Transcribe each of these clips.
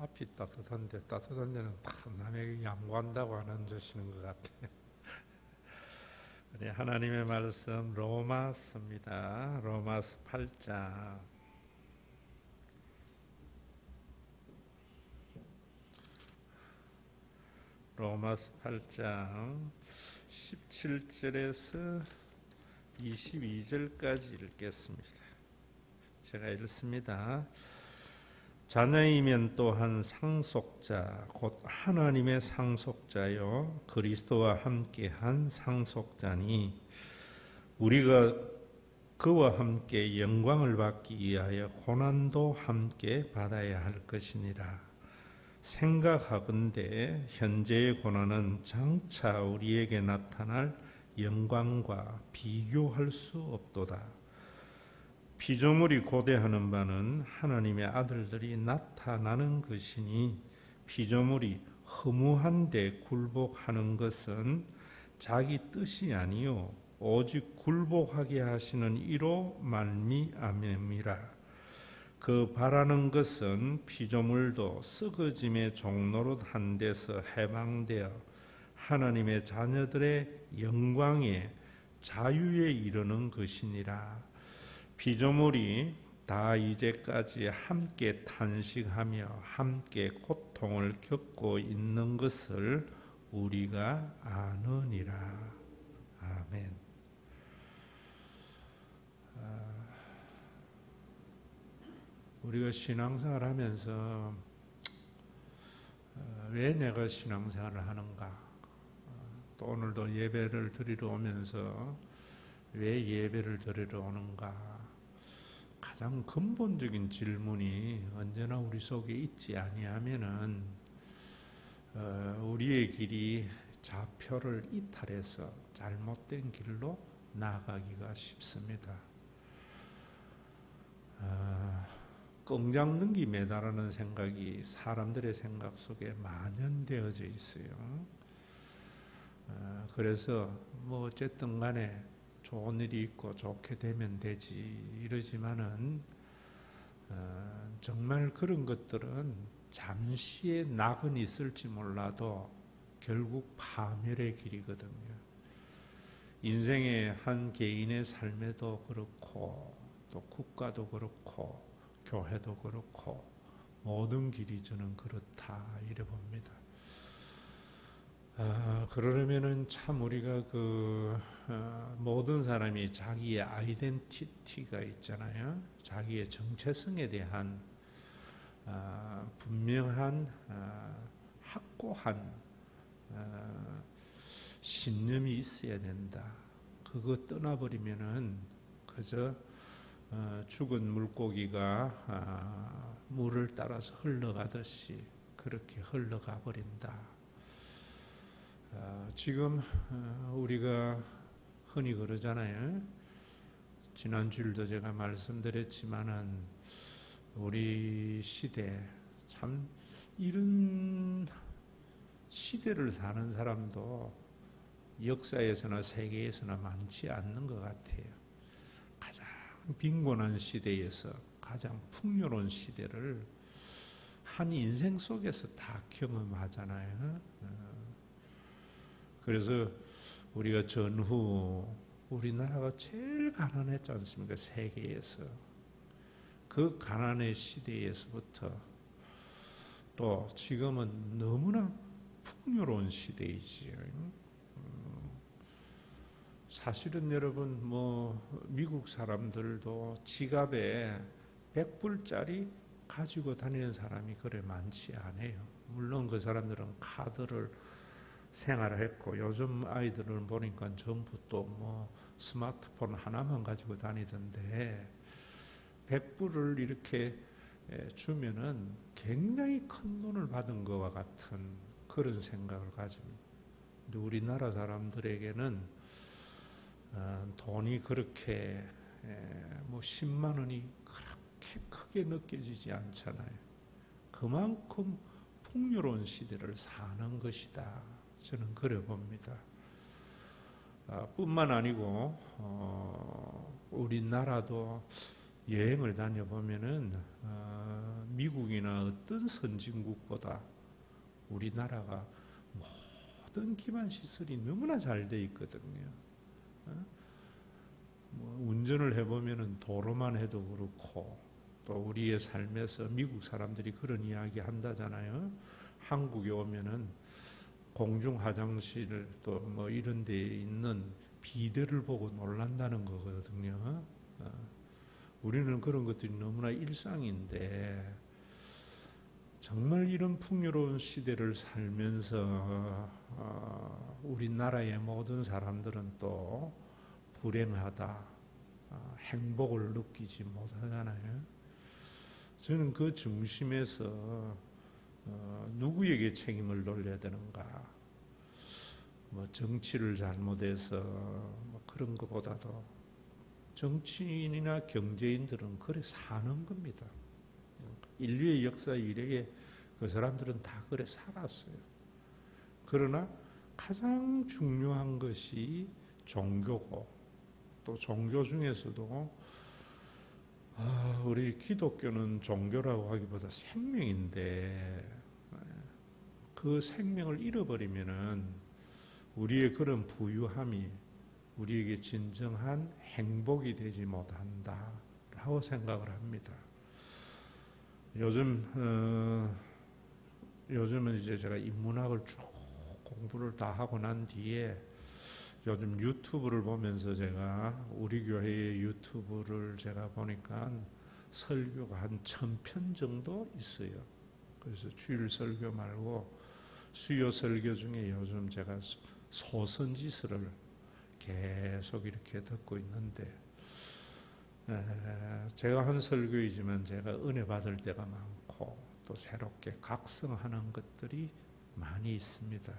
앞이 따뜻한데 따뜻한 데는 다 남에게 양보한다고 안 앉으시는 것 같아요. 우리 하나님의 말씀 로마서입니다. 로마서 8장 로마서 8장 17절에서 22절까지 읽겠습니다. 제가 읽습니다. 자녀이면 또한 상속자 곧 하나님의 상속자요 그리스도와 함께한 상속자니 우리가 그와 함께 영광을 받기 위하여 고난도 함께 받아야 할 것이니라. 생각하건대 현재의 고난은 장차 우리에게 나타날 영광과 비교할 수 없도다. 피조물이 고대하는 바는 하나님의 아들들이 나타나는 것이니 피조물이 허무한데 굴복하는 것은 자기 뜻이 아니요 오직 굴복하게 하시는 이로 말미암음이라. 그 바라는 것은 피조물도 썩어짐의 종노릇 한 데서 해방되어 하나님의 자녀들의 영광에 자유에 이르는 것이니라. 피조물이 다 이제까지 함께 탄식하며 함께 고통을 겪고 있는 것을 우리가 아느니라. 아멘. 우리가 신앙생활 하면서 왜 내가 신앙생활을 하는가? 또 오늘도 예배를 드리러 오면서 왜 예배를 드리러 오는가? 가장 근본적인 질문이 언제나 우리 속에 있지 아니하면은 우리의 길이 좌표를 이탈해서 잘못된 길로 나아가기가 쉽습니다. 껑장능기 매다라는 생각이 사람들의 생각 속에 만연되어져 있어요. 그래서 뭐 어쨌든 간에 좋은 일이 있고 좋게 되면 되지 이러지만은 정말 그런 것들은 잠시의 낙은 있을지 몰라도 결국 파멸의 길이거든요. 인생의 한 개인의 삶에도 그렇고 또 국가도 그렇고 교회도 그렇고 모든 길이 저는 그렇다 이래 봅니다. 그러려면은 참 우리가 모든 사람이 자기의 아이덴티티가 있잖아요. 자기의 정체성에 대한 분명한 확고한 신념이 있어야 된다. 그거 떠나버리면은 그저 죽은 물고기가 물을 따라서 흘러가듯이 그렇게 흘러가 버린다. 지금 우리가 흔히 그러잖아요. 지난주일도 제가 말씀드렸지만은 우리 시대 참 이런 시대를 사는 사람도 역사에서나 세계에서나 많지 않는 것 같아요. 가장 빈곤한 시대에서 가장 풍요로운 시대를 한 인생 속에서 다 경험하잖아요. 그래서 우리가 전후 우리나라가 제일 가난했지 않습니까? 세계에서. 그 가난의 시대에서부터 또 지금은 너무나 풍요로운 시대이지요. 사실은 여러분 미국 사람들도 지갑에 100불짜리 가지고 다니는 사람이 그래 많지 않아요. 물론 그 사람들은 카드를 생활했고 요즘 아이들을 보니까 전부 또 스마트폰 하나만 가지고 다니던데 100불을 이렇게 주면은 굉장히 큰 돈을 받은 것과 같은 그런 생각을 가집니다. 근데 우리나라 사람들에게는 돈이 그렇게 10만 원이 그렇게 크게 느껴지지 않잖아요. 그만큼 풍요로운 시대를 사는 것이다. 저는 그래 봅니다. 뿐만 아니고 우리나라도 여행을 다녀보면은 미국이나 어떤 선진국보다 우리나라가 모든 기반 시설이 너무나 잘 돼 있거든요. 뭐 운전을 해보면은 도로만 해도 그렇고, 또 우리의 삶에서 미국 사람들이 그런 이야기 한다잖아요. 한국에 오면은 공중 화장실 또 뭐 이런 데에 있는 비데를 보고 놀란다는 거거든요. 우리는 그런 것들이 너무나 일상인데, 정말 이런 풍요로운 시대를 살면서 우리나라의 모든 사람들은 또 불행하다, 행복을 느끼지 못하잖아요. 저는 그 중심에서 누구에게 책임을 돌려야 되는가? 뭐 정치를 잘못해서 뭐 그런 것보다도 정치인이나 경제인들은 그래 사는 겁니다. 인류의 역사 이래에 그 사람들은 다 그래 살았어요. 그러나 가장 중요한 것이 종교고, 또 종교 중에서도 우리 기독교는 종교라고 하기보다 생명인데, 그 생명을 잃어버리면은 우리의 그런 부유함이 우리에게 진정한 행복이 되지 못한다라고 생각을 합니다. 요즘은 이제 제가 인문학을 쭉 공부를 다 하고 난 뒤에 요즘 유튜브를 보면서 제가 우리 교회의 유튜브를 제가 보니까 설교가 한 1000편 정도 있어요. 그래서 주일 설교 말고 수요 설교 중에 요즘 제가 소선지서를 계속 이렇게 듣고 있는데, 제가 한 설교이지만 제가 은혜 받을 때가 많고 또 새롭게 각성하는 것들이 많이 있습니다.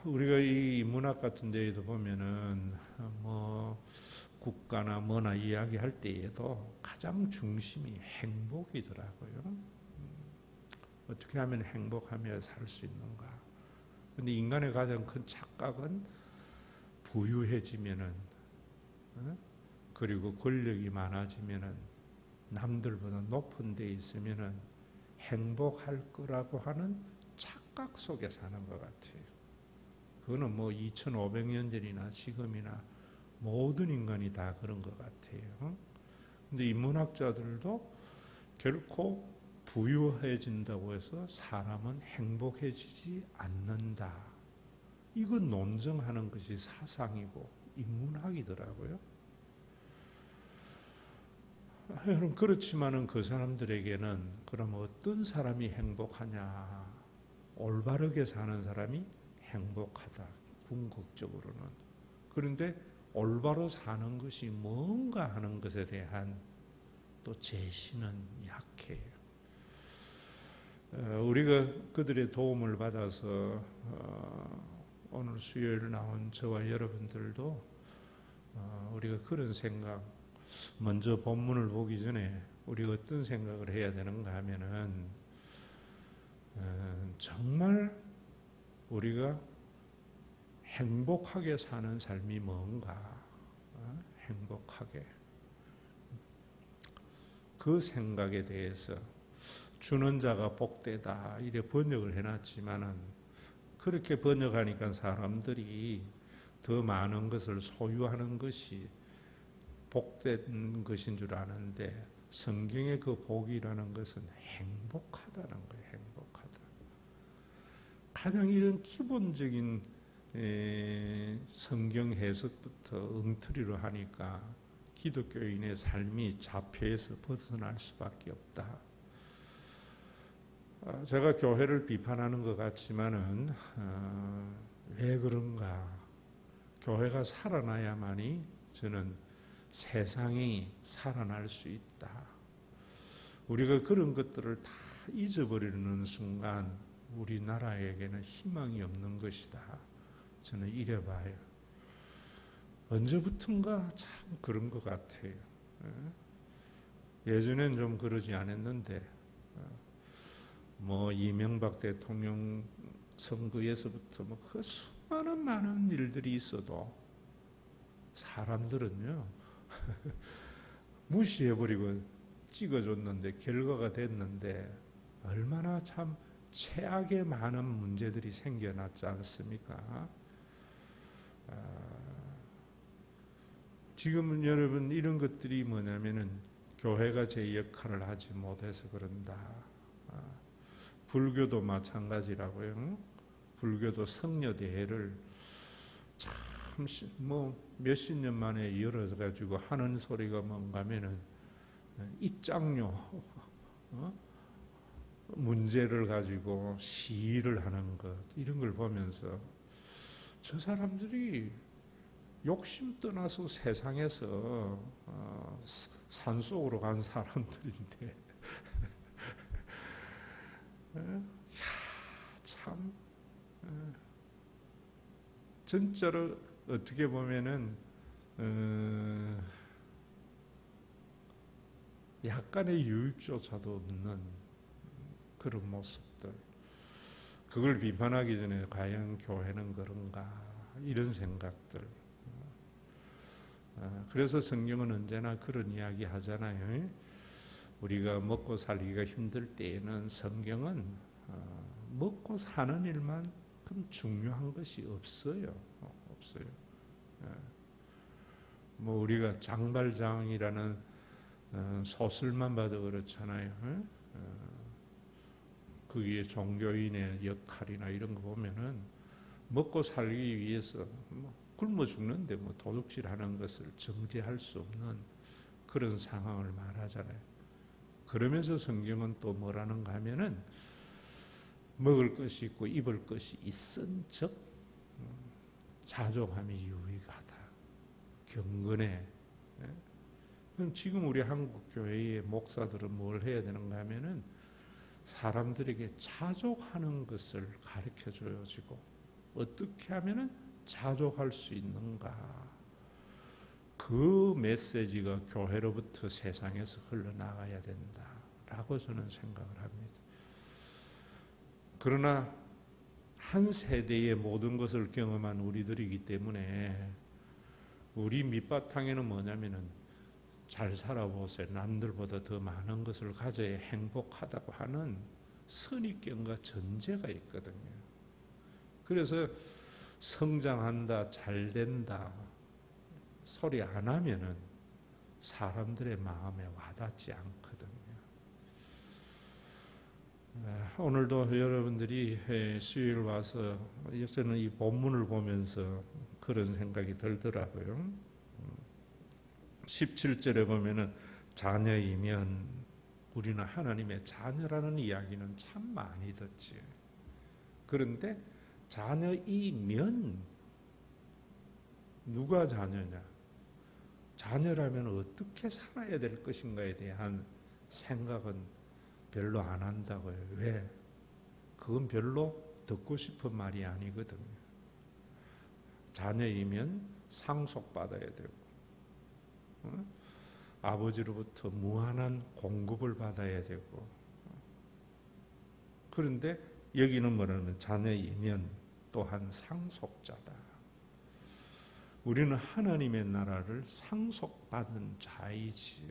우리가 이 문학 같은 데에도 보면은 뭐 국가나 뭐나 이야기할 때에도 가장 중심이 행복이더라고요. 어떻게 하면 행복하며 살 수 있는가? 근데 인간의 가장 큰 착각은 부유해지면은, 그리고 권력이 많아지면은, 남들보다 높은 데 있으면은 행복할 거라고 하는 착각 속에 사는 것 같아요. 그거는 뭐 2500년 전이나 지금이나 모든 인간이 다 그런 것 같아요. 근데 인문학자들도 결코 부유해진다고 해서 사람은 행복해지지 않는다, 이건 논증하는 것이 사상이고 인문학이더라고요. 여러분, 그렇지만은 그 사람들에게는 그럼 어떤 사람이 행복하냐? 올바르게 사는 사람이 행복하다, 궁극적으로는. 그런데 올바로 사는 것이 뭔가 하는 것에 대한 또 제시는 약해요. 우리가 그들의 도움을 받아서 오늘 수요일 나온 저와 여러분들도 우리가 그런 생각, 먼저 본문을 보기 전에 우리가 어떤 생각을 해야 되는가 하면은, 정말 우리가 행복하게 사는 삶이 뭔가, 행복하게, 그 생각에 대해서 주는 자가 복되다 이래 번역을 해놨지만은, 그렇게 번역하니까 사람들이 더 많은 것을 소유하는 것이 복된 것인 줄 아는데, 성경의 그 복이라는 것은 행복하다는 거예요. 행복하다. 가장 이런 기본적인 성경 해석부터 엉터리로 하니까 기독교인의 삶이 자폐에서 벗어날 수밖에 없다. 제가 교회를 비판하는 것 같지만은 왜 그런가? 교회가 살아나야만이 저는 세상이 살아날 수 있다. 우리가 그런 것들을 다 잊어버리는 순간 우리나라에게는 희망이 없는 것이다. 저는 이래 봐요. 언제부턴가 참 그런 것 같아요. 예전엔 좀 그러지 않았는데, 뭐 이명박 대통령 선거에서부터 뭐 그 수많은 일들이 있어도 사람들은요 무시해버리고 찍어줬는데 결과가 됐는데 얼마나 참 최악의 많은 문제들이 생겨났지 않습니까? 지금은 여러분 이런 것들이 뭐냐면은 교회가 제 역할을 하지 못해서 그런다. 불교도 마찬가지라고요. 불교도 성녀대회를 참 뭐 몇십 년 만에 열어가지고 하는 소리가 뭔가면은 입장료 문제를 가지고 시위를 하는 것 이런 걸 보면서 저 사람들이 욕심 떠나서 세상에서 산속으로 간 사람들인데 참 진짜로 어떻게 보면은 약간의 유익조차도 없는 그런 모습들. 그걸 비판하기 전에 과연 교회는 그런가 이런 생각들. 그래서 성경은 언제나 그런 이야기 하잖아요. 우리가 먹고 살기가 힘들 때에는 성경은 먹고 사는 일만큼 중요한 것이 없어요. 없어요. 뭐 우리가 장발장이라는 소설만 봐도 그렇잖아요. 거기에 종교인의 역할이나 이런 거 보면은 먹고 살기 위해서 굶어 죽는데 뭐 도둑질하는 것을 정죄할 수 없는 그런 상황을 말하잖아요. 그러면서 성경은 또 뭐라는가 하면은 먹을 것이 있고 입을 것이 있은즉 자족함이 유익하다. 경건해. 그럼 지금 우리 한국 교회의 목사들은 뭘 해야 되는가 하면은 사람들에게 자족하는 것을 가르쳐 줘야지고 어떻게 하면은 자족할 수 있는가? 그 메시지가 교회로부터 세상에서 흘러나가야 된다라고 저는 생각을 합니다. 그러나 한 세대의 모든 것을 경험한 우리들이기 때문에 우리 밑바탕에는 뭐냐면은 잘 살아보세요. 남들보다 더 많은 것을 가져야 행복하다고 하는 선입견과 전제가 있거든요. 그래서 성장한다, 잘 된다 소리 안 하면은 사람들의 마음에 와닿지 않거든요. 오늘도 여러분들이 수요일 와서 저는 이 본문을 보면서 그런 생각이 들더라고요. 17절에 보면은 자녀이면 우리는 하나님의 자녀라는 이야기는 참 많이 듣지. 그런데 자녀이면 누가 자녀냐? 자녀라면 어떻게 살아야 될 것인가에 대한 생각은 별로 안 한다고요. 왜? 그건 별로 듣고 싶은 말이 아니거든요. 자녀이면 상속받아야 되고 아버지로부터 무한한 공급을 받아야 되고 그런데 여기는 뭐냐면 자녀이면 또한 상속자다. 우리는 하나님의 나라를 상속받은 자이지.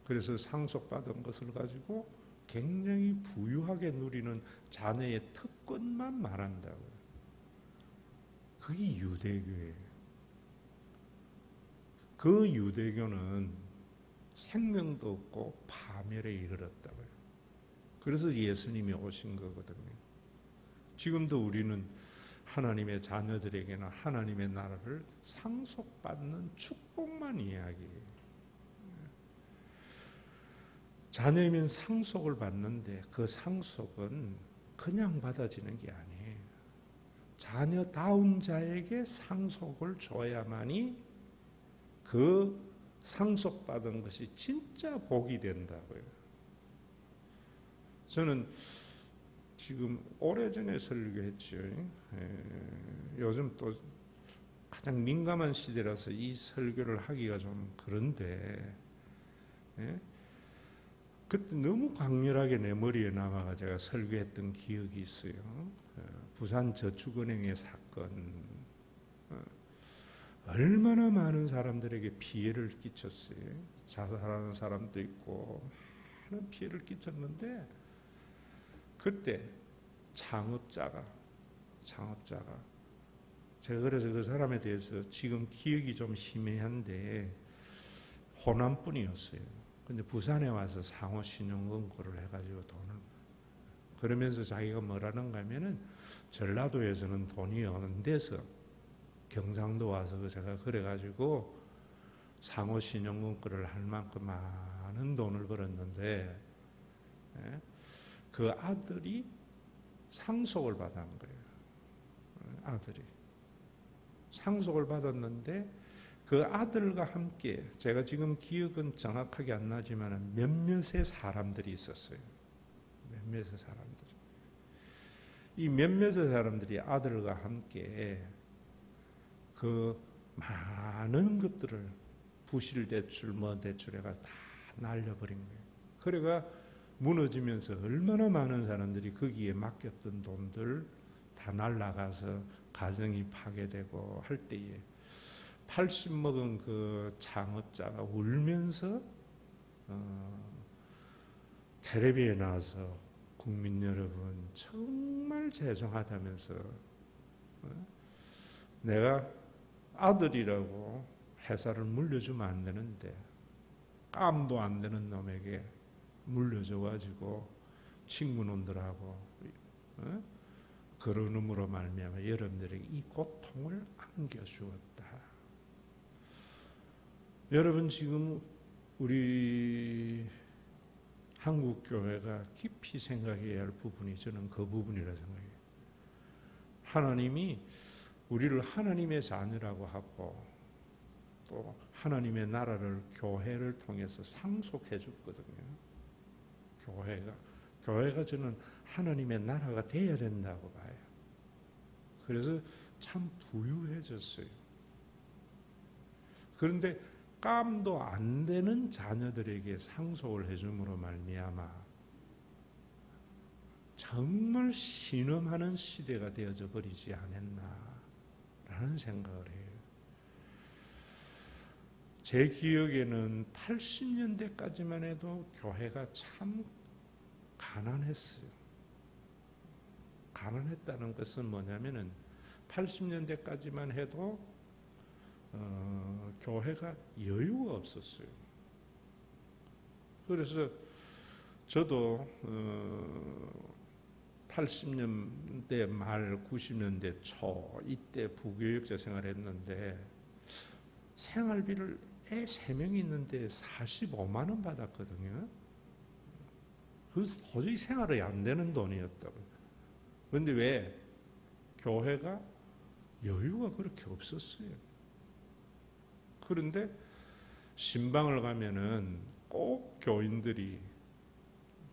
그래서 상속받은 것을 가지고 굉장히 부유하게 누리는 자녀의 특권만 말한다고요. 그게 유대교예요. 그 유대교는 생명도 없고 파멸에 이르렀다고요. 그래서 예수님이 오신 거거든요. 지금도 우리는 하나님의 자녀들에게는 하나님의 나라를 상속받는 축복만 이야기해요. 자녀이면 상속을 받는데 그 상속은 그냥 받아지는 게 아니에요. 자녀다운 자에게 상속을 줘야만이 그 상속받은 것이 진짜 복이 된다고요. 저는 지금 오래전에 설교했죠. 요즘 또 가장 민감한 시대라서 이 설교를 하기가 좀 그런데 그때 너무 강렬하게 내 머리에 남아가 제가 설교했던 기억이 있어요. 부산저축은행의 사건 얼마나 많은 사람들에게 피해를 끼쳤어요. 자살하는 사람도 있고 많은 피해를 끼쳤는데 그때 창업자가 제가 그래서 그 사람에 대해서 지금 기억이 좀 희미한데 호남분이었어요. 근데 부산에 와서 상호 신용금고를 해가지고 돈을 그러면서 자기가 뭐라는가 하면은 전라도에서는 돈이 없는 데서 경상도 와서 제가 그래가지고 상호 신용금고를 할 만큼 많은 돈을 벌었는데 그 아들이 상속을 받은 거예요. 아들이 상속을 받았는데 그 아들과 함께 제가 지금 기억은 정확하게 안 나지만 몇몇의 사람들이 있었어요. 몇몇의 사람들이. 이 몇몇의 사람들이 아들과 함께 그 많은 것들을 부실 대출, 뭐 대출해가 다 날려버린 거예요. 그래가 무너지면서 얼마나 많은 사람들이 거기에 맡겼던 돈들 다 날라가서 가정이 파괴되고 할 때에 80 먹은 그 창업자가 울면서 텔레비에 나와서 국민 여러분 정말 죄송하다면서 내가 아들이라고 회사를 물려주면 안 되는데 깜도 안 되는 놈에게 물려줘가지고 친구놈들하고 그러므로 말미암아 여러분들에게 이 고통을 안겨주었다. 여러분 지금 우리 한국 교회가 깊이 생각해야 할 부분이 저는 그 부분이라 생각해요. 하나님이 우리를 하나님의 자녀라고 하고 또 하나님의 나라를 교회를 통해서 상속해 줬거든요. 교회가 저는 하나님의 나라가 돼야 된다고 봐요. 그래서 참 부유해졌어요. 그런데 깜도 안 되는 자녀들에게 상속을 해줌으로 말미암아 정말 신음하는 시대가 되어져 버리지 않았나라는 생각을 해요. 제 기억에는 80년대까지만 해도 교회가 참 가난했어요. 가난했다는 것은 뭐냐면은 80년대까지만 해도 교회가 여유가 없었어요. 그래서 저도 80년대 말 90년대 초 이때 부교육자 생활했는데 생활비를 애 3명이 있는데 45만 원 받았거든요. 그 도저히 생활이 안 되는 돈이었다고. 그런데 왜? 교회가 여유가 그렇게 없었어요. 그런데 신방을 가면은 꼭 교인들이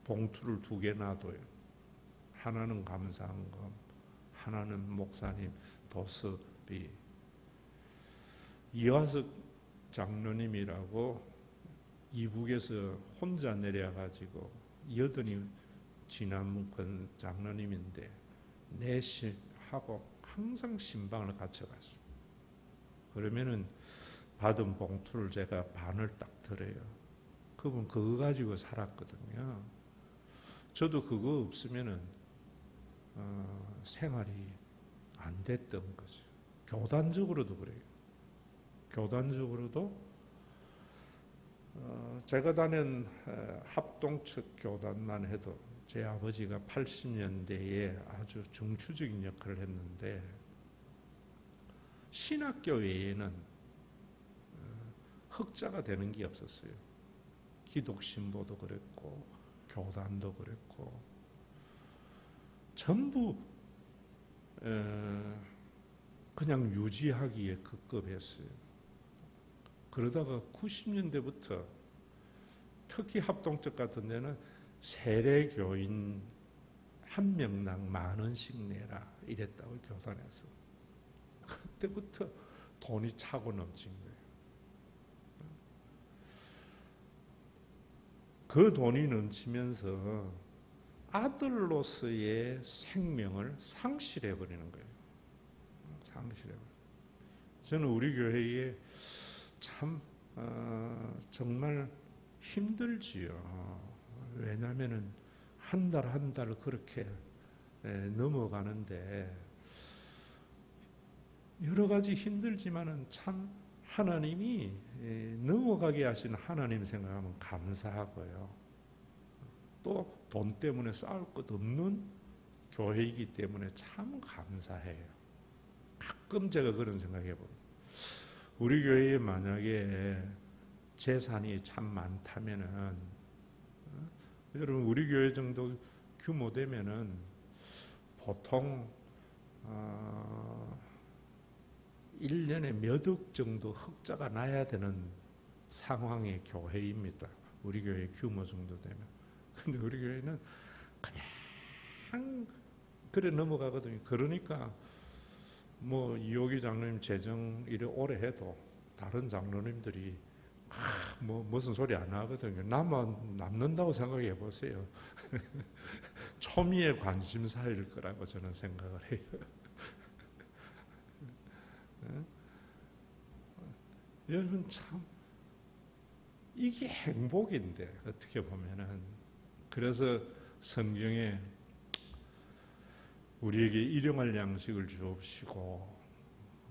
봉투를 2개 놔둬요. 하나는 감사한금, 하나는 목사님 도서비. 이화석 장로님이라고 이북에서 혼자 내려가지고 여든이 지난번 장로님인데 내시하고 항상 신방을 같이 갔어요. 그러면은 받은 봉투를 제가 반을 딱 드려요. 그분 그거 가지고 살았거든요. 저도 그거 없으면은 생활이 안 됐던 거죠. 교단적으로도 그래요. 교단적으로도 제가 다닌 합동측 교단만 해도 제 아버지가 80년대에 아주 중추적인 역할을 했는데 신학교 외에는 흑자가 되는 게 없었어요. 기독신보도 그랬고 교단도 그랬고 전부 그냥 유지하기에 급급했어요. 그러다가 90년대부터 특히 합동적 같은 데는 세례교인 한 명당 10,000원씩 내라 이랬다고 교단에서. 그때부터 돈이 차고 넘친 거예요. 그 돈이 넘치면서 아들로서의 생명을 상실해버리는 거예요. 상실해버려요. 저는 우리 교회에 참 정말 힘들지요. 왜냐하면은 한 달 한 달 그렇게 넘어가는데 여러 가지 힘들지만은 참 하나님이 넘어가게 하신 하나님 생각하면 감사하고요. 또 돈 때문에 싸울 것 없는 교회이기 때문에 참 감사해요. 가끔 제가 그런 생각해 봅니다. 우리 교회에 만약에 재산이 참 많다면은 여러분 우리 교회 정도 규모 되면은 보통 1년에 몇 억 정도 흑자가 나야 되는 상황의 교회입니다. 우리 교회 규모 정도 되면. 근데 우리 교회는 그냥 그래 넘어가거든요. 그러니까 뭐 이호기 장로님 재정 이래 오래 해도 다른 장로님들이 뭐 무슨 소리 안 하거든요. 나만 남는다고 생각해 보세요. 초미의 관심사일 거라고 저는 생각을 해요. 여러분 참 이게 행복인데 어떻게 보면은 그래서 성경에 우리에게 일용할 양식을 주옵시고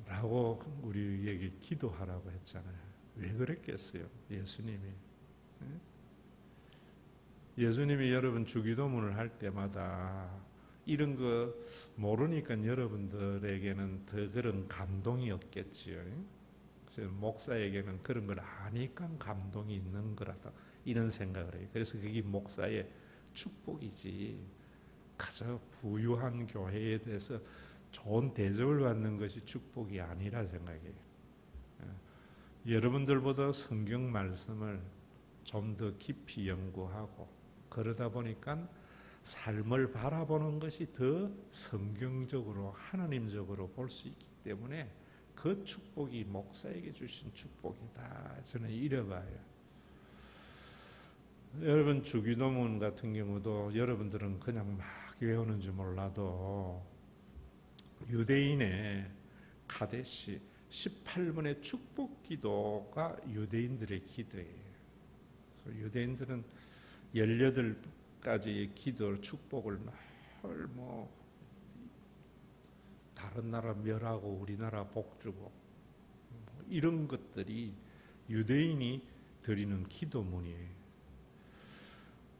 라고 우리에게 기도하라고 했잖아요. 왜 그랬겠어요? 예수님이 여러분 주기도문을 할 때마다 이런 거 모르니까 여러분들에게는 더 그런 감동이 없겠지요. 목사에게는 그런 걸 아니까 감동이 있는 거라다 이런 생각을 해요. 그래서 그게 목사의 축복이지 가장 부유한 교회에 대해서 좋은 대접을 받는 것이 축복이 아니라 생각해요. 여러분들보다 성경 말씀을 좀 더 깊이 연구하고 그러다 보니까 삶을 바라보는 것이 더 성경적으로 하나님적으로 볼 수 있기 때문에 그 축복이 목사에게 주신 축복이다. 저는 이래 봐요. 여러분 주기도문 같은 경우도 여러분들은 그냥 막 외우는지 몰라도 유대인의 카데시 18번의 축복 기도가 유대인들의 기도예요. 유대인들은 18가지의 기도 축복을 늘 뭐 다른 나라 멸하고 우리나라 복주고 이런 것들이 유대인이 드리는 기도문이에요.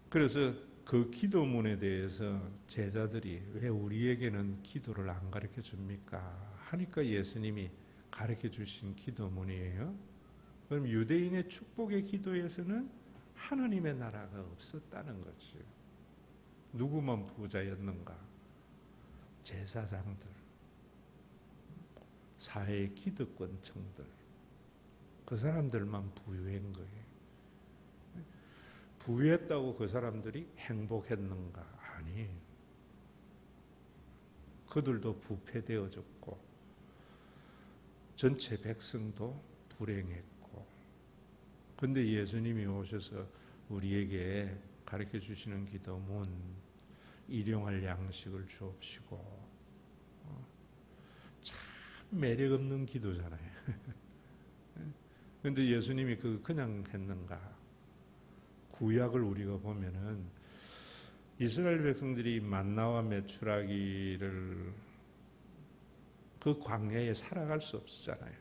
그래서 그 기도문에 대해서 제자들이 왜 우리에게는 기도를 안 가르쳐 줍니까? 하니까 예수님이 가르쳐 주신 기도문이에요. 그럼 유대인의 축복의 기도에서는 하나님의 나라가 없었다는 거죠. 누구만 부자였는가? 제사장들, 사회의 기득권층들, 그 사람들만 부유한 거예요. 부유했다고 그 사람들이 행복했는가? 아니에요. 그들도 부패되어졌고 전체 백성도 불행했고 그런데 예수님이 오셔서 우리에게 가르쳐 주시는 기도문 일용할 양식을 주옵시고 참 매력 없는 기도잖아요. 그런데 예수님이 그냥 했는가? 구약을 우리가 보면은 이스라엘 백성들이 만나와 메추라기를 그 광야에 살아갈 수 없었잖아요.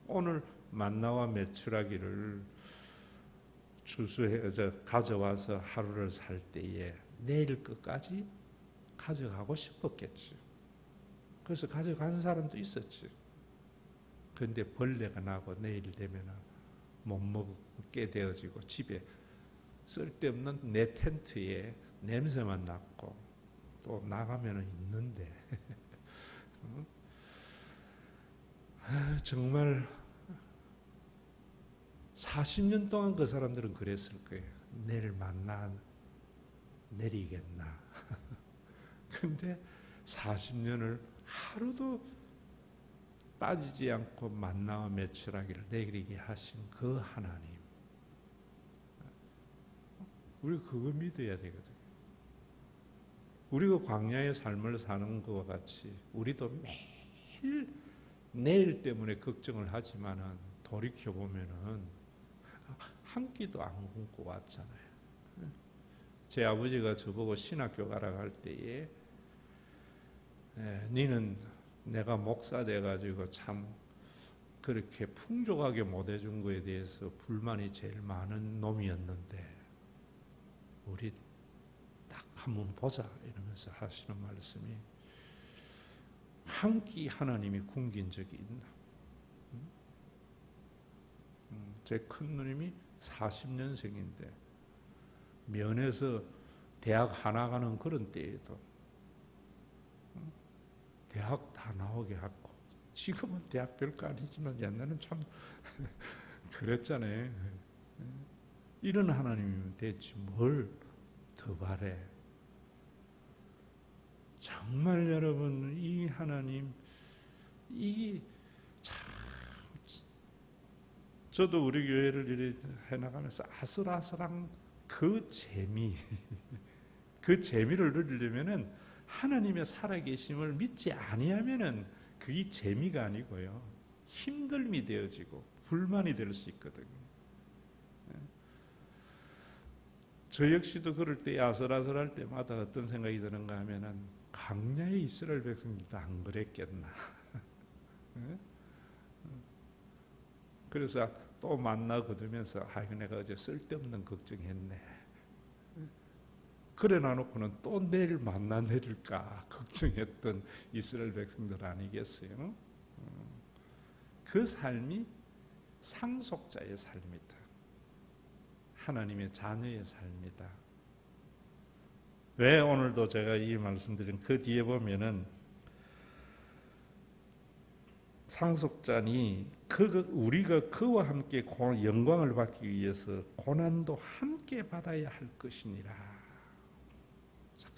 오늘 만나와 메추라기를 가져와서 하루를 살 때에 내일 끝까지 가져가고 싶었겠지. 그래서 가져간 사람도 있었지. 그런데 벌레가 나고 내일 되면 못 먹게 되어지고 집에 쓸데없는 내 텐트에 냄새만 났고 또 나가면 있는데 정말 40년 동안 그 사람들은 그랬을 거예요. 내일 만나 내리겠나. 근데 40년을 하루도 빠지지 않고 만나와 메추라기를 내리게 하신 그 하나님. 우리 그거 믿어야 되거든요. 우리가 광야의 삶을 사는 것과 같이 우리도 매일 내일 때문에 걱정을 하지만은 돌이켜 보면은 한 끼도 안 굶고 왔잖아요. 제 아버지가 저보고 신학교 가라 할 때에 니는 내가 목사 돼가지고 참 그렇게 풍족하게 못 해준 거에 대해서 불만이 제일 많은 놈이었는데 우리 딱 한번 보자 이러면서 하시는 말씀이 한 끼 하나님이 굶긴 적이 있나? 제 큰 누님이 40년생인데 면에서 대학 하나 가는 그런 때에도 대학 다 나오게 하고 지금은 대학 별거 아니지만 옛날에는 참 그랬잖아요. 이런 하나님이면 대체 뭘 더 바래? 정말 여러분 이 하나님 이 참 저도 우리 교회를 이렇게 해나가면서 아슬아슬한 그 재미 그 재미를 누리려면은 하나님의 살아계심을 믿지 아니하면은 그게 재미가 아니고요 힘듦이 되어지고 불만이 될 수 있거든요. 저 역시도 그럴 때 아슬아슬할 때마다 어떤 생각이 드는가 하면은 광야의 이스라엘 백성들도 안 그랬겠나. 그래서 또 만나 거두면서 내가 어제 쓸데없는 걱정했네. 그래 놔놓고는 또 내일 만나 내릴까 걱정했던 이스라엘 백성들 아니겠어요? 그 삶이 상속자의 삶이다. 하나님의 자녀의 삶이다. 왜 오늘도 제가 이 말씀드린 그 뒤에 보면은 상속자니 우리가 그와 함께 영광을 받기 위해서 고난도 함께 받아야 할 것이니라.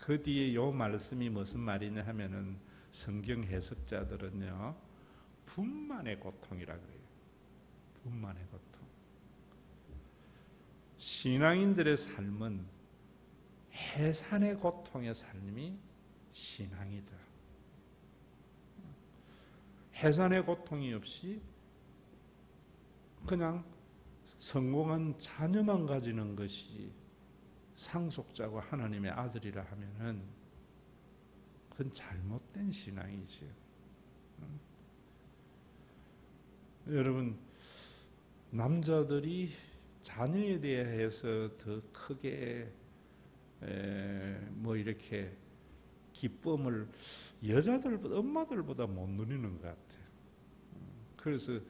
그 뒤에 요 말씀이 무슨 말이냐 하면은 성경 해석자들은요 분만의 고통이라 그래요. 분만의 고통. 신앙인들의 삶은 해산의 고통의 삶이 신앙이다. 해산의 고통이 없이 그냥 성공한 자녀만 가지는 것이 상속자고 하나님의 아들이라 하면은 그건 잘못된 신앙이죠. 여러분 남자들이 자녀에 대해서 더 크게 뭐 이렇게 기쁨을 여자들보다 엄마들보다 못 누리는 것 같아요. 그래서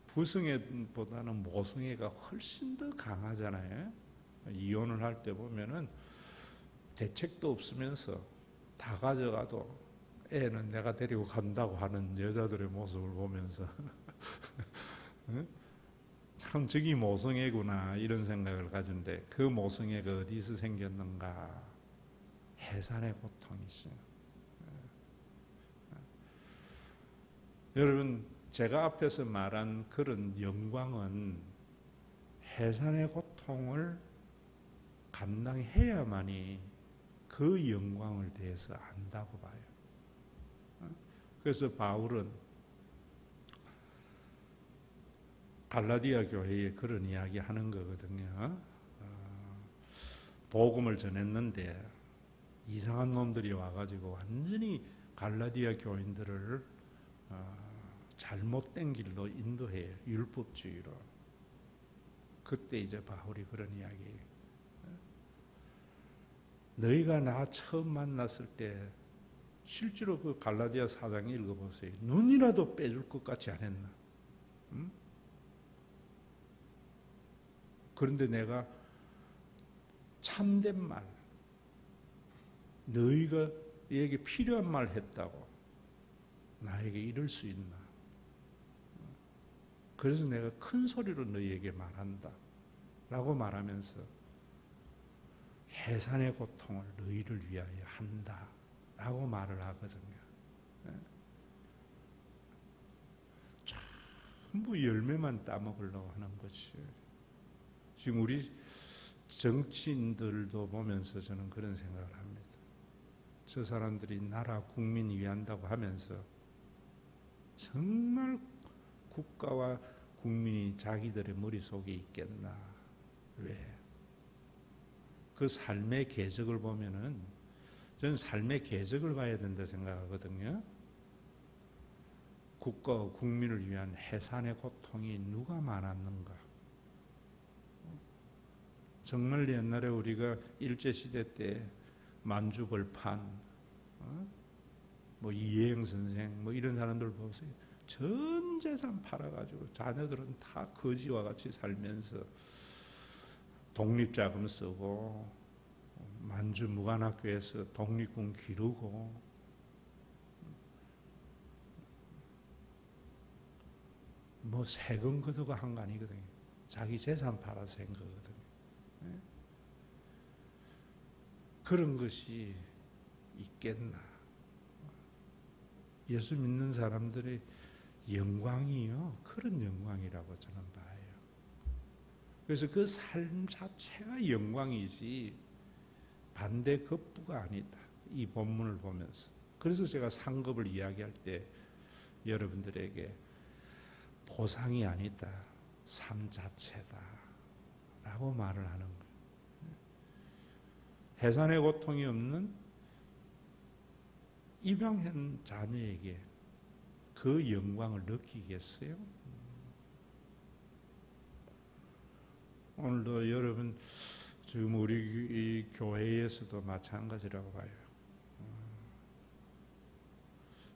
부성애보다는 모성애가 훨씬 더 강하잖아요. 이혼을 할 때 보면은 대책도 없으면서 다 가져가도 애는 내가 데리고 간다고 하는 여자들의 모습을 보면서 참 저기 모성애구나 이런 생각을 가진데 그 모성애가 어디서 생겼는가? 해산의 고통이죠. 여러분 제가 앞에서 말한 그런 영광은 해산의 고통을 감당해야만이 그 영광을 대해서 안다고 봐요. 그래서 바울은 갈라디아 교회에 그런 이야기 하는 거거든요. 복음을 전했는데 이상한 놈들이 와가지고 완전히 갈라디아 교인들을 잘못된 길로 인도해요. 율법주의로. 그때 이제 바울이 그런 이야기예요. 너희가 나 처음 만났을 때 실제로 그 갈라디아 4장 읽어보세요. 눈이라도 빼줄 것 같지 않았나? 응? 그런데 내가 참된 말, 너희가 얘에게 필요한 말 했다고 나에게 이럴 수 있나? 그래서 내가 큰 소리로 너희에게 말한다 라고 말하면서 해산의 고통을 너희를 위하여 한다 라고 말을 하거든요. 전부 열매만 따먹으려고 하는 거지. 지금 우리 정치인들도 보면서 저는 그런 생각을 합니다. 저 사람들이 나라 국민 위한다고 하면서 정말 국가와 국민이 자기들의 머릿속에 있겠나? 왜? 그 삶의 궤적을 보면은 저는 삶의 궤적을 봐야 된다 생각하거든요. 국가와 국민을 위한 해산의 고통이 누가 많았는가? 정말 옛날에 우리가 일제시대 때 만주벌판, 뭐 이혜영 선생, 뭐 이런 사람들 보세요. 전 재산 팔아가지고 자녀들은 다 거지와 같이 살면서 독립자금 쓰고 만주 무관학교에서 독립군 기르고 뭐 세금 걷어가 한 거 아니거든요. 자기 재산 팔아서 한 거거든요. 그런 것이 있겠나? 예수 믿는 사람들의 영광이요, 그런 영광이라고 저는 봐요. 그래서 그 삶 자체가 영광이지 반대 급부가 아니다. 이 본문을 보면서. 그래서 제가 상급을 이야기할 때 여러분들에게 보상이 아니다, 삶 자체다 라고 말을 하는 거예요. 해산의 고통이 없는 입양한 자녀에게 그 영광을 느끼겠어요? 오늘도 여러분 지금 우리 이 교회에서도 마찬가지라고 봐요.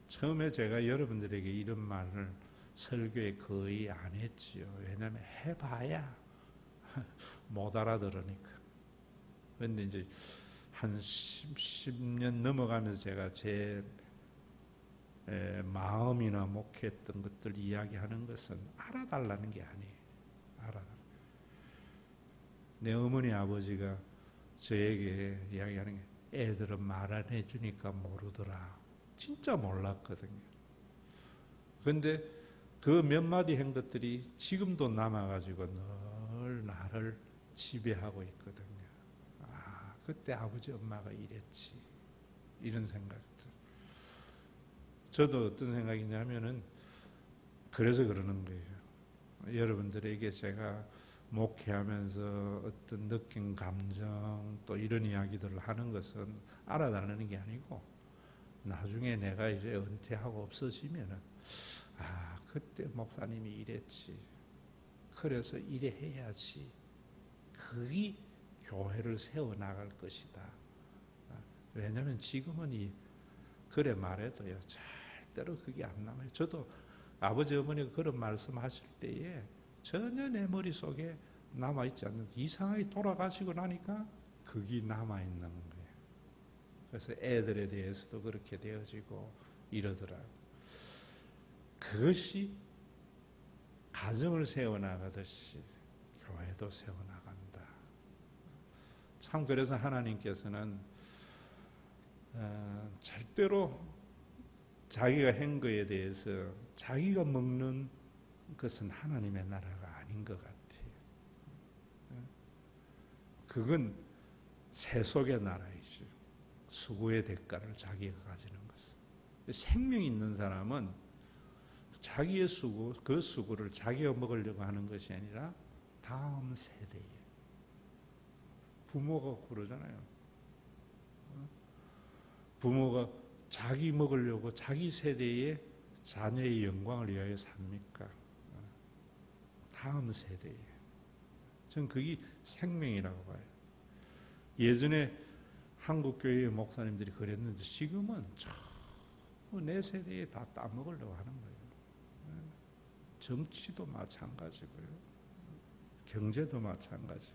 처음에 제가 여러분들에게 이런 말을 설교에 거의 안 했지요. 왜냐하면 해봐야 못 알아들으니까. 그런데 이제 한 10년 넘어가면서 제가 제 마음이나 목회했던 것들 이야기하는 것은 알아달라는 게 아니에요. 내 어머니 아버지가 저에게 이야기하는 게 애들은 말 안 해주니까 모르더라. 진짜 몰랐거든요. 그런데 그 몇 마디 한 것들이 지금도 남아가지고 늘 나를 지배하고 있거든요. 아, 그때 아버지 엄마가 이랬지. 이런 생각들. 저도 어떤 생각이냐면은 그래서 그러는 거예요. 여러분들에게 제가 목회하면서 어떤 느낀 감정 또 이런 이야기들을 하는 것은 알아달라는 게 아니고 나중에 내가 이제 은퇴하고 없어지면은 아, 그때 목사님이 이랬지. 그래서 이래 해야지. 그게 교회를 세워나갈 것이다. 왜냐하면 지금은 그래 말해도요, 절대로 그게 안 남아요. 저도 아버지 어머니가 그런 말씀하실 때에 전혀 내 머릿속에 남아있지 않는데 이상하게 돌아가시고 나니까 그게 남아있는 거예요. 그래서 애들에 대해서도 그렇게 되어지고 이러더라고요. 그것이 가정을 세워나가듯이 교회도 세워나간다. 참 그래서 하나님께서는 절대로 자기가 한 거에 대해서 자기가 먹는 그것은 하나님의 나라가 아닌 것 같아요. 그건 세속의 나라이죠. 수고의 대가를 자기가 가지는 것은. 생명 있는 사람은 자기의 수고, 그 수고를 자기가 먹으려고 하는 것이 아니라 다음 세대에. 부모가 그러잖아요. 부모가 자기 먹으려고 자기 세대에 자녀의 영광을 위하여 삽니까? 다음 세대에. 전 그게 생명이라고 봐요. 예전에 한국교회의 목사님들이 그랬는데 지금은 내 세대에 다 따먹으려고 하는 거예요. 정치도 마찬가지고요. 경제도 마찬가지.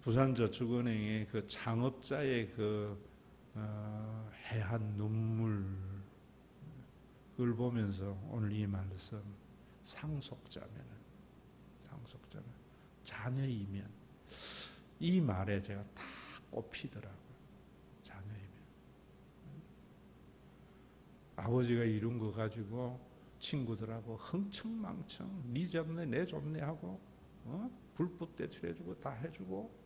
부산저축은행의 그 창업자의 해한 눈물, 그걸 보면서 오늘 이 말씀, 상속자면 자녀이면, 이 말에 제가 다 꼽히더라고요. 자녀이면. 아버지가 이룬 거 가지고 친구들하고 흥청망청, 니 잡네 내 좁네 하고 불법 대출해주고 다 해주고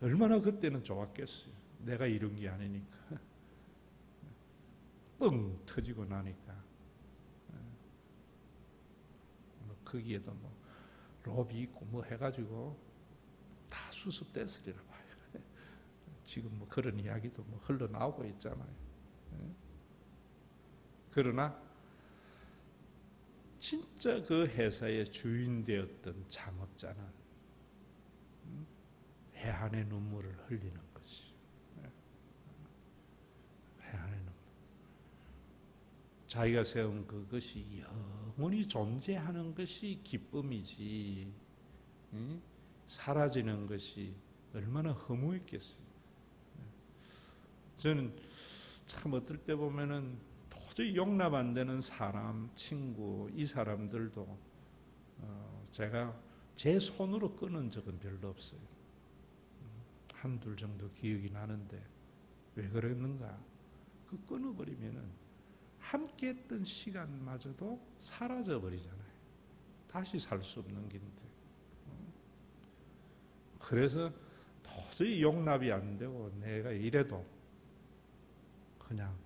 얼마나 그때는 좋았겠어요. 내가 이룬 게 아니니까. 뻥 터지고 나니까 거기에도 뭐 롭이 있고 뭐 해가지고 다 수습됐으리라 봐요. 지금 뭐 그런 이야기도 뭐 흘러나오고 있잖아요. 그러나 진짜 그 회사의 주인 되었던 창업자는 해안의 눈물을 흘리는 것이, 해안의 눈물. 자기가 세운 그것이 영원히 존재하는 것이 기쁨이지, 사라지는 것이 얼마나 허무했겠어요. 저는 참 어떨 때 보면은 도저히 용납 안 되는 사람, 친구, 이 사람들도 제가 제 손으로 끊은 적은 별로 없어요. 한둘 정도 기억이 나는데 왜 그랬는가? 그 끊어버리면은 함께 했던 시간마저도 사라져 버리잖아요. 다시 살 수 없는 긴데. 그래서 도저히 용납이 안 되고 내가 이래도 그냥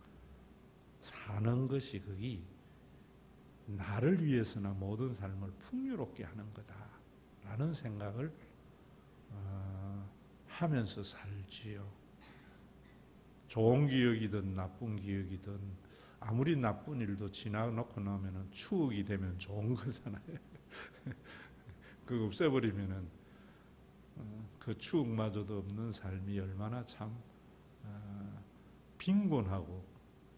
사는 것이 그게 나를 위해서나 모든 삶을 풍요롭게 하는 거다라는 생각을 하면서 살지요. 좋은 기억이든 나쁜 기억이든 아무리 나쁜 일도 지나놓고 나면은 추억이 되면 좋은 거잖아요. 그거 없애버리면은 그 추억마저도 없는 삶이 얼마나 참 빈곤하고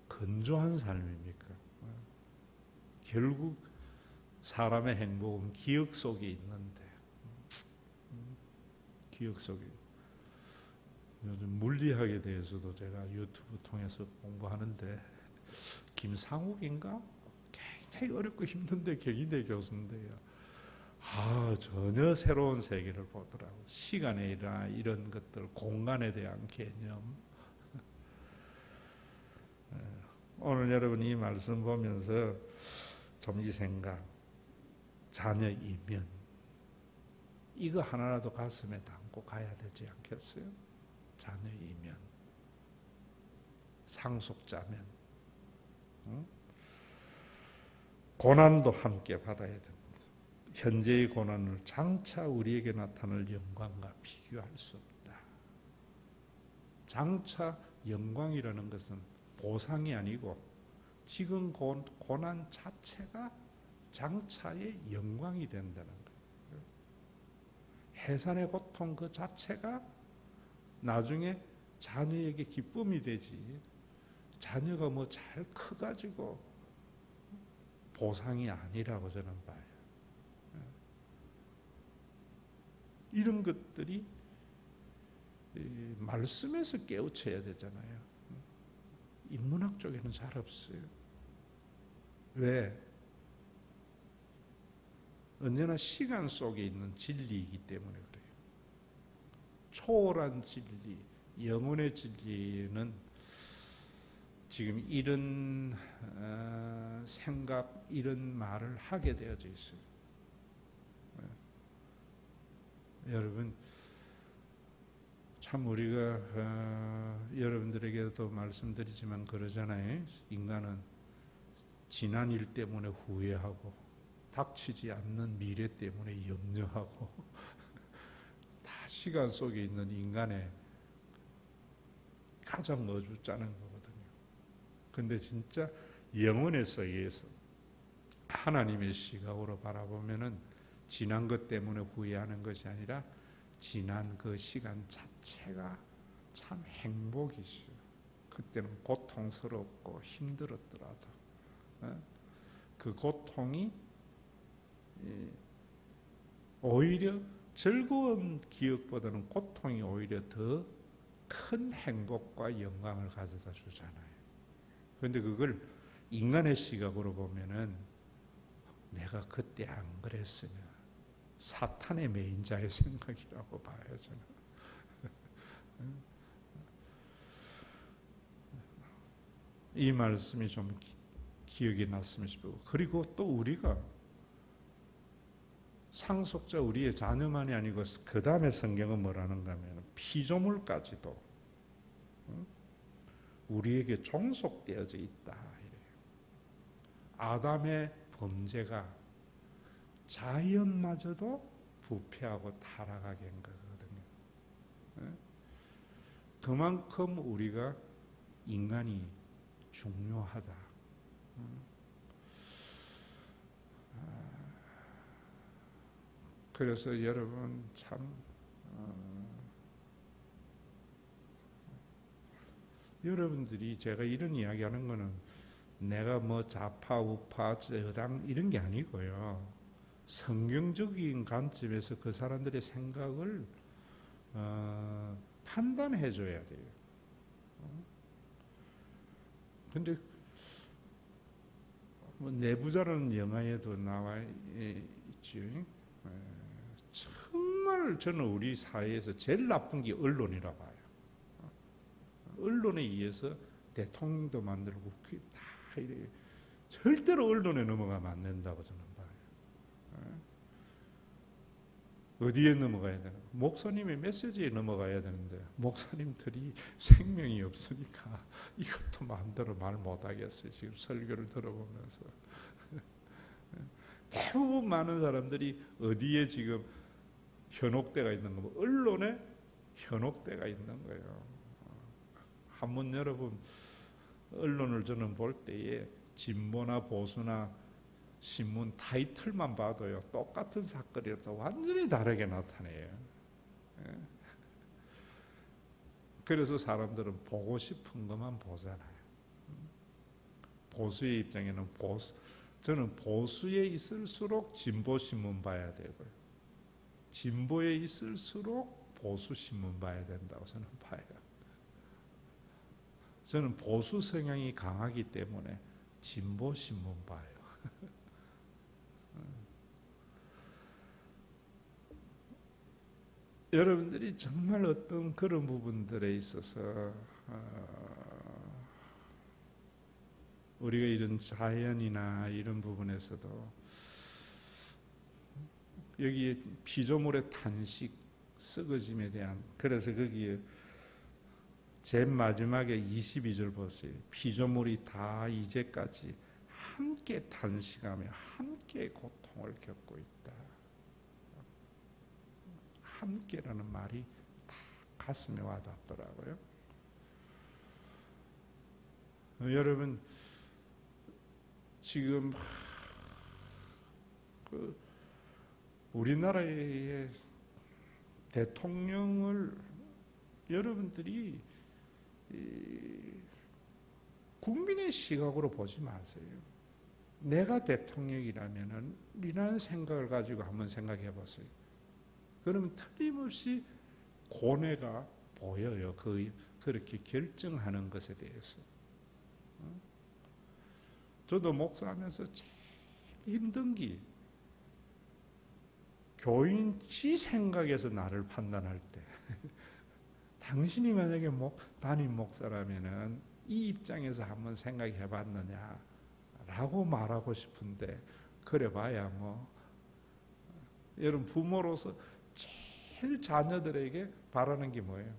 건조한 삶입니까? 결국 사람의 행복은 기억 속에 있는데, 기억 속에. 요즘 물리학에 대해서도 제가 유튜브 통해서 공부하는데, 김상욱인가? 굉장히 어렵고 힘든데 격인대 교수인데요. 전혀 새로운 세계를 보더라고요. 시간이나 이런 것들, 공간에 대한 개념. 오늘 여러분 이 말씀 보면서 좀 이 생각, 자녀 이면 이거 하나라도 가슴에 담고 가야 되지 않겠어요? 자녀 이면, 상속자면, 고난도 함께 받아야 됩니다. 현재의 고난을 장차 우리에게 나타날 영광과 비교할 수 없다. 장차 영광이라는 것은 보상이 아니고 지금 고난 자체가 장차의 영광이 된다는 거예요. 해산의 고통 그 자체가 나중에 자녀에게 기쁨이 되지, 자녀가 뭐 잘 커가지고 보상이 아니라고 저는 봐요. 이런 것들이 말씀에서 깨우쳐야 되잖아요. 인문학 쪽에는 잘 없어요. 왜? 언제나 시간 속에 있는 진리이기 때문에 그래요. 초월한 진리, 영혼의 진리는 지금 이런 생각, 이런 말을 하게 되어져 있어요. 여러분, 참 우리가 여러분들에게도 말씀드리지만 그러잖아요. 인간은 지난 일 때문에 후회하고 닥치지 않는 미래 때문에 염려하고 다 시간 속에 있는 인간의 가장 어줍잖은 거거든요. 근데 진짜 영혼의 세계에서 하나님의 시각으로 바라보면은 지난 것 때문에 후회하는 것이 아니라 지난 그 시간 자체가 참 행복이죠. 그때는 고통스럽고 힘들었더라도 그 고통이 오히려 즐거운 기억보다는 고통이 오히려 더 큰 행복과 영광을 가져다 주잖아요. 그런데 그걸 인간의 시각으로 보면은 내가 그때 안 그랬으면 사탄의 매인자의 생각이라고 봐요, 저는. 이 말씀이 좀 기억이 났으면 싶고, 그리고 또 우리가 상속자 우리의 자녀만이 아니고 그 다음에 성경은 뭐라는가 하면 피조물까지도 우리에게 종속되어져 있다. 아담의 범죄가 자연마저도 부패하고 타락하게 한 거거든요. 그만큼 우리가 인간이 중요하다. 그래서 여러분 참 여러분들이 제가 이런 이야기하는 거는 내가 뭐 좌파, 우파, 여당 이런 게 아니고요. 성경적인 관점에서 그 사람들의 생각을 판단해 줘야 돼요. 근데 뭐 내부자라는 영화에도 나와 있죠. 정말 저는 우리 사회에서 제일 나쁜 게 언론이라 봐요. 언론에 의해서 대통령도 만들고 다 이래. 절대로 언론에 넘어가면 안 된다고 저는 봐요. 어디에 넘어가야 되나? 목사님의 메시지에 넘어가야 되는데 목사님들이 생명이 없으니까 이것도 마음대로 말 못하겠어요. 지금 설교를 들어보면서 대부분 많은 사람들이 어디에 지금 현혹대가 있는 거, 언론에 현혹대가 있는 거예요. 한번 여러분 언론을 저는 볼 때에 진보나 보수나 신문 타이틀만 봐도요 똑같은 사건이라도 완전히 다르게 나타내요. 그래서 사람들은 보고 싶은 것만 보잖아요. 보수의 입장에는 저는 보수에 있을수록 진보 신문 봐야 되고요. 진보에 있을수록 보수 신문 봐야 된다고 저는 봐요. 저는 보수 성향이 강하기 때문에 진보 신문 봐요. 여러분들이 정말 어떤 그런 부분들에 있어서 우리가 이런 자연이나 이런 부분에서도 여기에 피조물의 탄식, 썩어짐에 대한, 그래서 거기에 제일 마지막에 22절 보세요. 피조물이 다 이제까지 함께 탄식하며 함께 고통을 겪고 있다. 함께라는 말이 다 가슴에 와닿더라고요. 여러분 지금 우리나라의 대통령을 여러분들이 국민의 시각으로 보지 마세요. 내가 대통령이라면은 이라는 생각을 가지고 한번 생각해 보세요. 그러면 틀림없이 고뇌가 보여요. 그렇게 결정하는 것에 대해서. 저도 목사하면서 제일 힘든 게 교인 지 생각에서 나를 판단할 때 당신이 만약에 담임 목사라면은 이 입장에서 한번 생각해 봤느냐 라고 말하고 싶은데 그래 봐야 뭐 여러분 부모로서 제일 자녀들에게 바라는 게 뭐예요?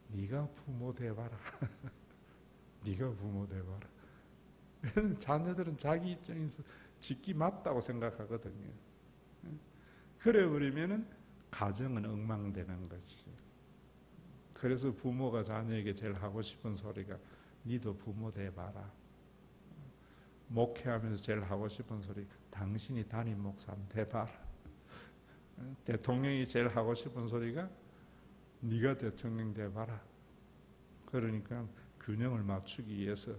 네가 부모 돼봐라. 네가 부모 돼봐라. 자녀들은 자기 입장에서 짓기 맞다고 생각하거든요. 그래 버리면은 가정은 엉망되는 거지. 그래서 부모가 자녀에게 제일 하고 싶은 소리가 니도 부모 돼봐라. 목회하면서 제일 하고 싶은 소리 당신이 담임 목사 돼봐라. 대통령이 제일 하고 싶은 소리가 네가 대통령 돼봐라. 그러니까 균형을 맞추기 위해서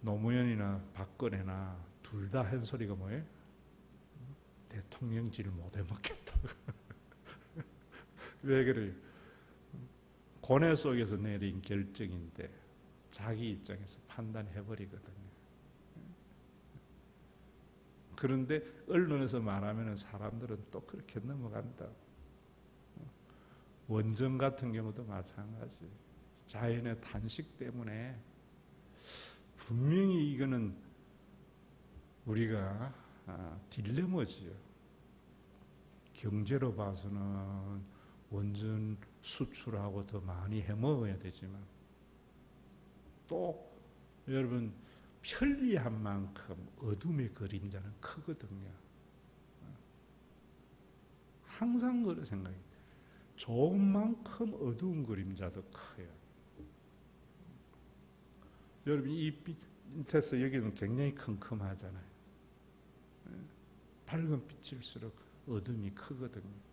노무현이나 박근혜나 둘 다 한 소리가 뭐예요? 대통령직을 못 해먹겠다. 왜 그래요? 고뇌 속에서 내린 결정인데 자기 입장에서 판단해버리거든요. 그런데 언론에서 말하면 사람들은 또 그렇게 넘어간다. 원전 같은 경우도 마찬가지. 자연의 탄식 때문에 분명히 이거는 우리가 딜레마지요. 경제로 봐서는 원전 수출하고 더 많이 해먹어야 되지만 또 여러분 편리한 만큼 어둠의 그림자는 크거든요. 항상 그런 생각이 좋은 만큼 어두운 그림자도 커요. 여러분 이 밑에서 여기는 굉장히 컴컴하잖아요. 밝은 빛일수록 어둠이 크거든요.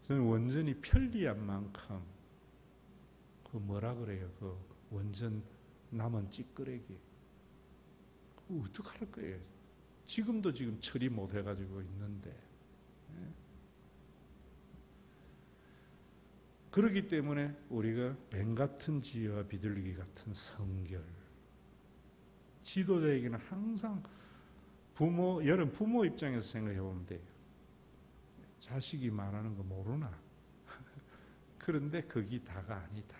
저는 원전이 편리한 만큼 그 뭐라 그래요? 그 원전 남은 찌끄레기 어떡할 거예요? 지금도 지금 처리 못 해가지고 있는데 그렇기 때문에 우리가 뱀 같은 지혜와 비둘기 같은 성결 지도자에게는 항상 여러분 부모 입장에서 생각해 보면 돼요. 자식이 말하는 거 모르나? 그런데 그게 다가 아니다.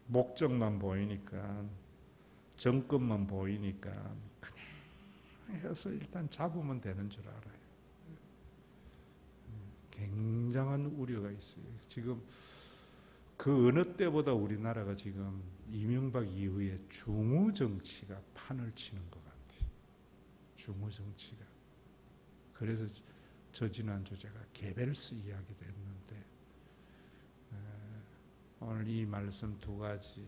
목적만 보이니까 정권만 보이니까 그냥 해서 일단 잡으면 되는 줄 알아요. 굉장한 우려가 있어요. 지금 그 어느 때보다 우리나라가 지금 이명박 이후에 중우정치가 판을 치는 것 같아요. 중우정치가. 그래서 저 지난주 제가 개별스 이야기도 했는데 오늘 이 말씀 두 가지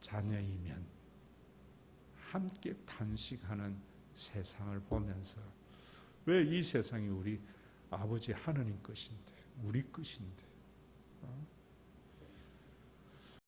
자녀이면 함께 탄식하는 세상을 보면서 왜 이 세상이 우리 아버지 하느님 것인데 우리 것인데